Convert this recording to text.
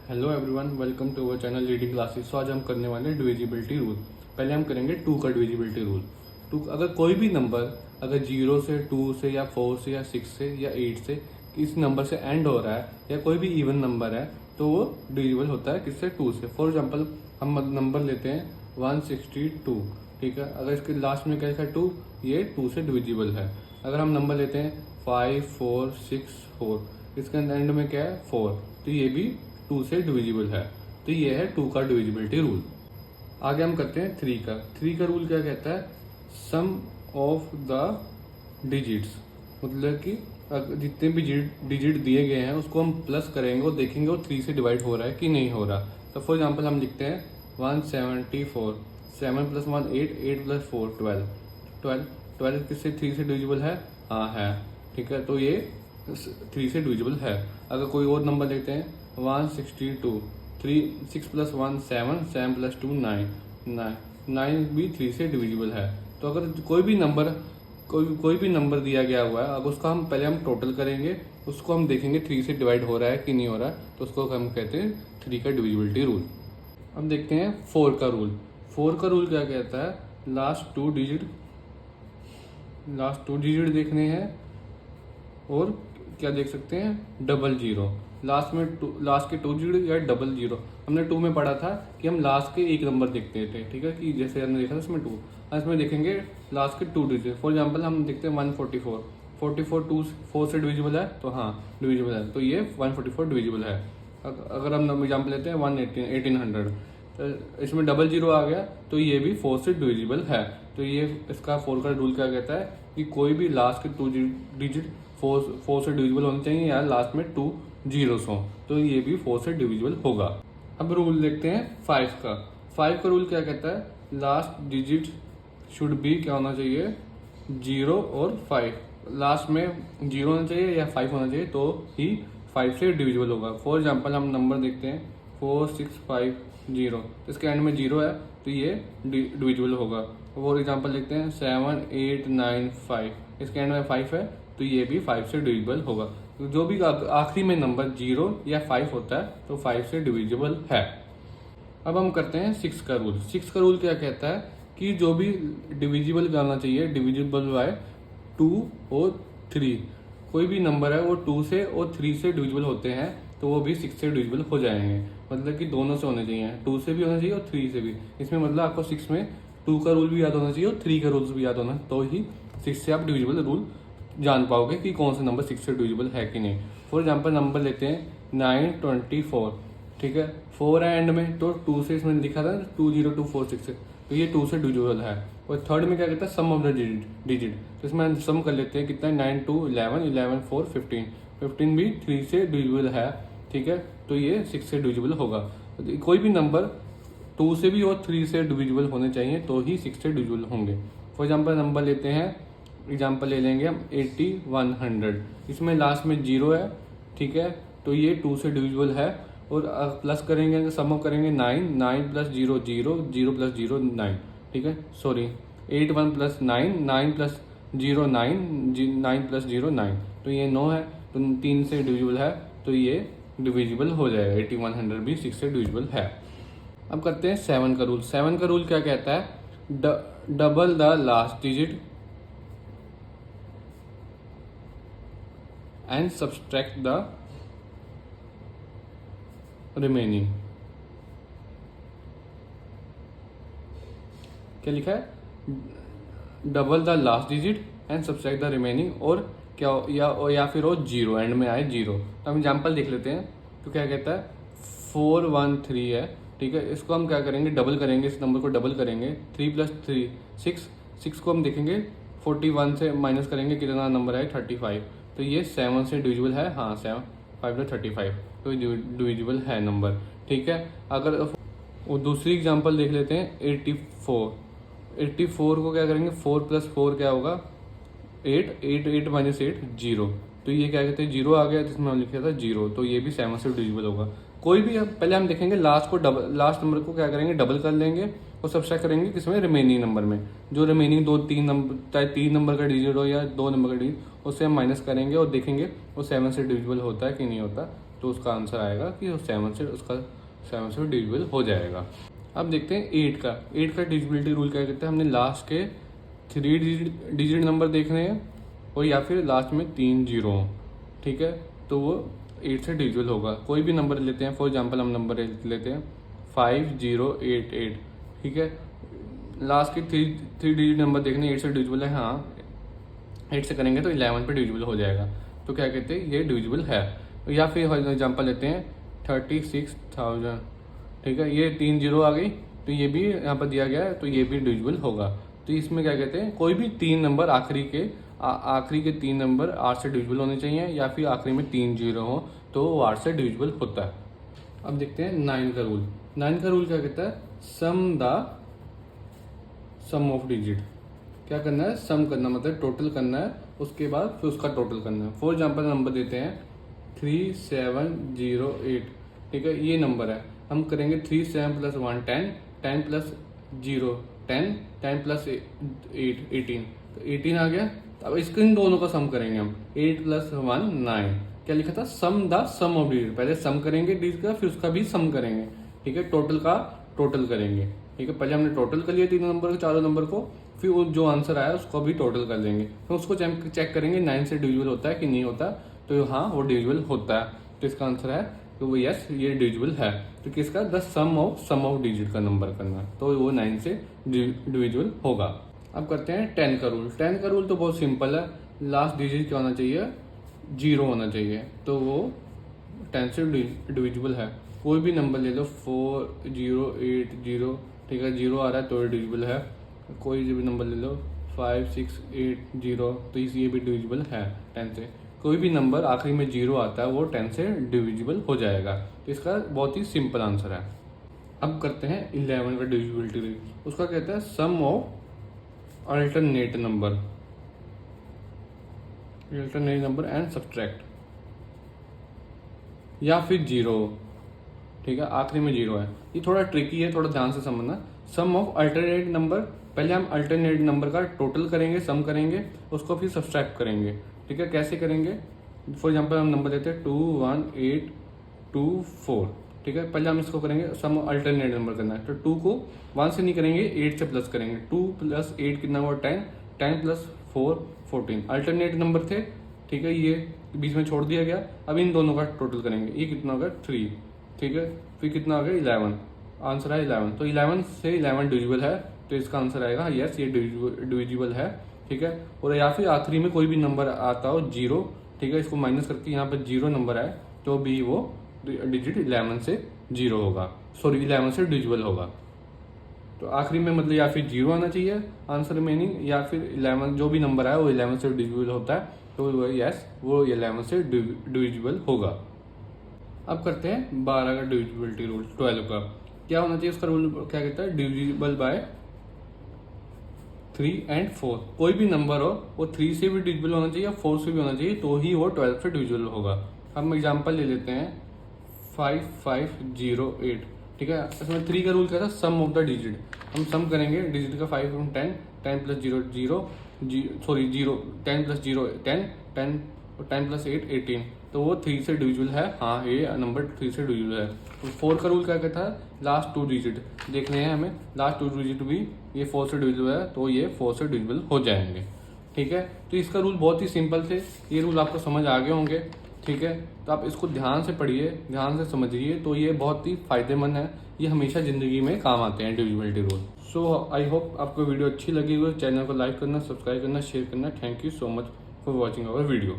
Hello everyone, welcome to our channel reading classes. So आज हम करने वाले हैं डिविजिबिलिटी रूल। पहले हम करेंगे 2 का डिविजिबिलिटी रूल। टू अगर कोई भी नंबर अगर 0 से 2 से या 4 से या 6 से या 8 से इस नंबर से एंड हो रहा है या कोई भी इवन नंबर है तो वो डिविजिबल होता है किससे? 2 से। फॉर एग्जाम्पल हम नंबर लेते हैं 162, ठीक है। अगर इसके लास्ट में क्या लिखा है 2, ये 2 से डिविजिबल है। अगर हम नंबर लेते हैं 5 4 6 4, इसके एंड में क्या है 4, तो ये भी 2 से डिविजिबल है। तो ये है 2 का डिविजिबिलिटी रूल। आगे हम करते हैं 3 का। 3 का रूल क्या कहता है? सम ऑफ द डिजिट्स, मतलब कि जितने भी डिजिट दिए गए हैं उसको हम प्लस करेंगे और देखेंगे वो 3 से डिवाइड हो रहा है कि नहीं हो रहा। तो फॉर एग्जाम्पल हम लिखते हैं 174, 7 + 1 8, 8 + 4 12, 12 किससे 3 से डिविजिबल है? हाँ है, ठीक है। तो ये 3 से डिविजिबल है। अगर कोई और नंबर लेते हैं 162, 6 + 1 7, 7 + 2 9, 9 भी 3 से डिविजिबल है। तो अगर कोई भी नंबर दिया गया हुआ है, अगर उसका हम पहले हम टोटल करेंगे, उसको हम देखेंगे 3 से डिवाइड हो रहा है कि नहीं हो रहा है, तो उसको हम कहते हैं 3 का डिविजिबिलिटी रूल। अब देखते हैं 4 का रूल। 4 का रूल क्या कहता है? लास्ट टू डिजिट देखने हैं और क्या देख सकते हैं? 00। लास्ट के 2 डिजिट या 00। हमने 2 में पढ़ा था कि हम लास्ट के एक नंबर देखते थे, ठीक है, कि जैसे हमने देखा था इसमें 2। इसमें देखेंगे लास्ट के 2 डिजिट। फॉर एग्जाम्पल हम देखते हैं 144, 44 4 से डिविजिबल है, तो हाँ डिविजिबल है, तो ये 144 डिविजिबल है। अगर हम एग्जाम्पल लेते हैं 1800, तो इसमें 00 आ गया, तो ये भी 4 से डिविजिबल है। तो ये इसका 4 का रूल क्या कहता है कि कोई भी लास्ट के 2 डिजिट 4 से डिविजिबल होने चाहिए या लास्ट में 2 जीरोस हो, तो ये भी 4 से डिविजिबल होगा। अब रूल देखते हैं 5 का। 5 का रूल क्या कहता है? लास्ट डिजिट शुड बी क्या होना चाहिए? 0 और 5। लास्ट में 0 होना चाहिए या 5 होना चाहिए, तो ही 5 से डिविजिबल होगा। फॉर एग्जाम्पल हम नंबर देखते हैं 4650, इसके एंड में 0 है, तो ये डिविजिबल होगा। फॉर एग्जाम्पल देखते हैं 7895, इसके एंड में 5 है, तो ये भी 5 से डिविजिबल होगा। तो जो भी आखिरी में नंबर 0 या 5 होता है तो 5 से डिविजिबल है। अब हम करते हैं 6 का रूल। 6 का रूल क्या कहता है कि जो भी डिविजिबल करना चाहिए, डिविजिबल बाय 2 और 3, कोई भी नंबर है वो 2 से और 3 से डिविजिबल होते हैं तो वो भी 6 से डिविजिबल हो जाएंगे। मतलब कि दोनों से होने चाहिए, 2 से भी होना चाहिए और 3 से भी। इसमें मतलब आपको 6 में 2 का रूल भी याद होना चाहिए और 3 का रूल भी याद होना, तो ही 6 से आप डिविजिबल रूल जान पाओगे कि कौन सा नंबर 6 से डिविजिबल है कि नहीं। फॉर एग्जाम्पल नंबर लेते हैं 924, ठीक है, 4 है एंड में, तो 2 से इसमें लिखा था 20246, तो ये 2 से डिविजिबल है। और थर्ड में क्या कहता है? सम ऑफ द डिजिट, तो इसमें सम कर लेते हैं कितना है? 9 2 11, 11 4 15, 15 भी 3 से डिविजिबल है, ठीक है, तो ये 6 से डिविजिबल होगा। कोई भी नंबर 2 से भी और 3 से डिविजिबल होने चाहिए तो ही 6 से डिविजिबल होंगे। फॉर एग्जाम्पल नंबर लेते हैं, एग्जाम्पल ले लेंगे हम 8100, इसमें लास्ट में 0 है, ठीक है, तो ये 2 से डिविजिबल है। और प्लस करेंगे, सम करेंगे 9, 9 + 0 0, 0 + 0 9, ठीक है, सॉरी 81 + 9, 9 + 0 9, 9 + 0 9, तो ये 9 है, तो 3 से डिविजिबल है, तो ये डिविजिबल हो जाएगा। 8100 भी 6 से डिविजिबल है। अब करते हैं 7 का रूल। 7 का रूल क्या कहता है? Double the last digit and subtract the remaining. क्या लिखा है? Double the last digit and subtract the remaining, और क्या या फिर वो 0 एंड में आए 0। तो हम एग्जाम्पल देख लेते हैं। तो क्या कहता है? 413 है, ठीक है, इसको हम क्या करेंगे? डबल करेंगे, इस नंबर को डबल करेंगे। 3 + 3 6, 6 को हम देखेंगे 41 से माइनस करेंगे, कितना नंबर है? 35, तो ये 7 से डिविजिबल है। हाँ 7 5 × 35, तो डिविजिबल है नंबर, ठीक है। अगर वो दूसरी एग्जांपल देख लेते हैं 84। 84 को क्या करेंगे? 4 + 4 क्या होगा? 8, 8 8 - 8 0, तो ये क्या कहते हैं? 0 आ गया, जिसमें हम लिखा था 0, तो ये भी 7 से डिविजिबल होगा। कोई भी पहले हम देखेंगे लास्ट नंबर को क्या करेंगे? डबल कर लेंगे और सब्सट्रैक्ट करेंगे किसमें? रिमेनिंग नंबर में। जो रिमेनिंग 2 3 नंबर, चाहे 3 नंबर का डिजिट हो या 2 नंबर का डिजिट, उससे हम माइनस करेंगे और देखेंगे वो 7 से डिविजिबल होता है कि नहीं होता, तो तो उसका आंसर आएगा कि वो 7 से डिविजिबल हो जाएगा। अब देखते हैं 8 का डिविजिबिलिटी रूल क्या कहता है। हमने लास्ट के 3 डिजिट नंबर देखने हैं और या फिर लास्ट में 3 जीरो हों, ठीक है, तो वो 8 से डिविजिबल होगा। कोई भी नंबर लेते हैं, फॉर एग्जांपल हम नंबर लेते हैं 5088, ठीक है, लास्ट के 3 डिजिट नंबर देखने 8 से डिविजिबल है, हाँ 8 से करेंगे तो 11 पे डिविजिबल हो जाएगा, तो क्या कहते हैं ये डिविजिबल है। या फिर फॉर एग्जांपल लेते हैं 36,000, ठीक है, ये 3 जीरो आ गई तो ये भी यहाँ पर दिया गया है तो ये भी डिविजिबल होगा। तो इसमें क्या कहते हैं, कोई भी 3 नंबर आखिरी के 3 नंबर 8 से डिविजिबल होने चाहिए, या फिर आखिरी में 3 जीरो हो तो वो 8 से डिविजिबल होता है। अब देखते हैं 9 का रूल। 9 का रूल क्या कहता है, सम ऑफ डिजिट। क्या करना है, सम करना मतलब टोटल करना है, उसके बाद फिर उसका टोटल करना है। फॉर एग्जांपल नंबर देते हैं 3708, ठीक है, ये नंबर है, हम करेंगे 3 7 + 1 10, 10 + 0 10, 10 + 8 18, तो 18 आ गया। अब इसको इन दोनों का सम करेंगे हम, 8 + 1 9। क्या लिखा था, सम ऑफ डिजिट। पहले सम करेंगे डिजिट का, फिर उसका भी सम करेंगे, ठीक है, टोटल का टोटल करेंगे, ठीक है। पहले हमने टोटल कर लिया तीनों नंबर को, चारों नंबर को, फिर वो जो आंसर आया उसको भी टोटल कर देंगे, फिर उसको चेक करेंगे 9 से डिविजिबल होता है कि नहीं होता, तो हाँ वो डिविजिबल होता है, तो इसका आंसर है तो वो यस ये डिविजिबल है। तो किसका, द सम ऑफ डिजिट का नंबर करना है, तो वो 9 से डिविजिबल होगा। अब करते हैं 10 का रूल। 10 का रूल तो बहुत सिंपल है, लास्ट डिजिट क्या होना चाहिए, 0 होना चाहिए, तो वो 10 से डिविजिबल है। कोई भी नंबर ले लो, 4080, ठीक है, 0 आ रहा है तो डिविजिबल है। कोई भी नंबर ले लो 5680, तो ये भी डिविजिबल है 10 से। कोई भी नंबर आखिरी में 0 आता है वो 10 से डिविजिबल हो जाएगा, तो इसका बहुत ही सिंपल आंसर है। अब करते हैं 11 का डिविजिबिलिटी रूल। उसका कहता है sum of alternate number and subtract, या फिर 0, ठीक है, आखिरी में 0 है। ये थोड़ा ट्रिकी है, थोड़ा ध्यान से समझना। सम ऑफ अल्टरनेट नंबर, पहले हम अल्टरनेट नंबर का टोटल करेंगे, सम करेंगे, उसको फिर सब्सट्रैक्ट करेंगे, ठीक है। कैसे करेंगे, फॉर एग्जांपल हम नंबर देते हैं 21824, ठीक है, पहले हम इसको करेंगे सम अल्टरनेट नंबर करना है, तो 2 को 1 से नहीं करेंगे, 8 से प्लस करेंगे। 2 + 8 कितना हुआ, 10, 10 + 4 14। अल्टरनेट नंबर थे, ठीक है, ये बीच में छोड़ दिया गया। अब इन दोनों का टोटल करेंगे, ये कितना होगा 3, ठीक है, फिर कितना आ गया 11, आंसर है 11। तो 11 से 11 डिविजिबल है, तो इसका आंसर आएगा यस ये डिविजिबल है, ठीक है। और या फिर आखिरी में कोई भी नंबर आता हो 0, ठीक है, इसको माइनस करके यहाँ पर 0 नंबर आए तो भी वो डिजिट 11 से 0 होगा, सॉरी 11 से डिविजिबल होगा। तो आखिरी में मतलब या फिर 0 आना चाहिए आंसर मीनिंग, या फिर 11 जो भी नंबर आए वो 11 से डिविजिबल होता है, तो यस वो 11 से डिविजिबल होगा। अब करते हैं 12 का डिविजिबिलिटी रूल। 12 का क्या होना चाहिए, उसका रूल क्या कहता है, डिविजिबल बाय 3 और 4। कोई भी नंबर हो वो 3 से भी डिविजिबल होना चाहिए, 4 से भी होना चाहिए, तो ही वो 12 से डिविजिबल होगा। हम एग्जांपल ले लेते हैं 5508, ठीक है, इसमें 3 का रूल क्या था, सम ऑफ द डिजिट। हम सम करेंगे डिजिट का 5 और 10, 10 + 0 0, सॉरी 0, 10 + 0 10, 10 और 10 + 8 18, तो वो 3 से डिविजिबल है, हाँ ये नंबर 3 से डिविजिबल है। तो 4 का रूल क्या कहता है, लास्ट 2 डिजिट देखने हैं हमें, लास्ट 2 डिजिट भी ये 4 से डिविजिबल है, तो ये 4 से डिविजिबल हो जाएंगे, ठीक है। तो इसका रूल बहुत ही सिंपल थे, ये रूल आपको समझ आ गए होंगे, ठीक है। तो आप इसको ध्यान से पढ़िए, ध्यान से समझिए, तो ये बहुत ही फायदेमंद है, ये हमेशा ज़िंदगी में काम आते हैं divisibility rule. So I hope आपको वीडियो अच्छी लगी हो, चैनल को लाइक करना, सब्सक्राइब करना, शेयर करना। Thank you so much for watching our video.